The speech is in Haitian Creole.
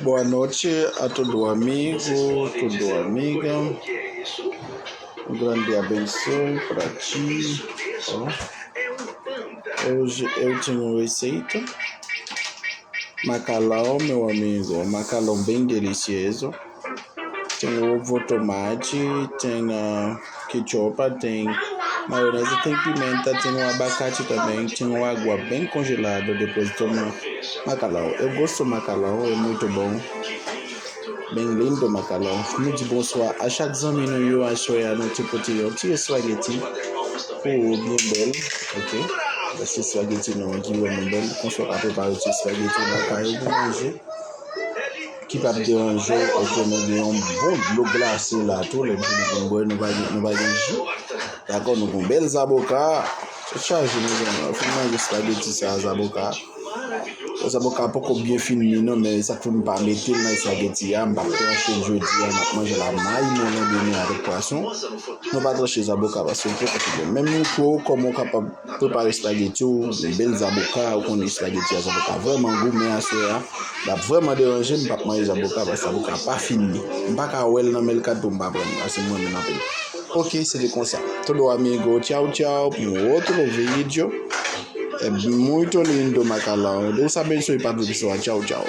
Boa noite a todo amigo, toda amiga. Um grande abençoe para ti. Hoje eu tenho receita. Macalão, meu amigo. Macalão bem delicioso. Tem ovo, tomate, tem ketchup, tem maionese, tem pimenta, tem abacate também, tem água bem congelada. Depois toma macalão. Eu gosto do macalão, é muito bom. Bem lindo macalão. Muito bonsoir. À chaque zone, nous achons un petit spaghetti. Oh, bien belle. Ok. C'est spaghetti, non, qui est bien belle. Qu'on soit à préparer ce spaghetti, on va manger. Qui va déranger et que nous ayons bon de l'eau glacée là, tout les jours nous va jus. D'accord, nous avons belles avocats. C'est chargé, nous avons des spaghetti, ça, avocats. Les avocats pas bien finis, non, mais ça ne peut pas mettre dans les spaghetti. On va trancher jeudi, on va manger la maille, on va avec poisson. On va trancher les avocats parce que c'est pas même nous, comment on est capable de préparer les spaghetti, des belles avocats, ou qu'on ait spaghetti, les avocats vraiment gourmets à soi. Va vraiment déranger, je ne vais pas manger les avocats parce que les avocats pas finis. Je ne vais pas well dans le cadre de ma brème, c'est moi qui m'appelle. Ok, c'est le concept. Todo amigo, ciao ciao pour outro vídeo. É muito lindo macalão. Deus abençoe para você. Tchau, tchau.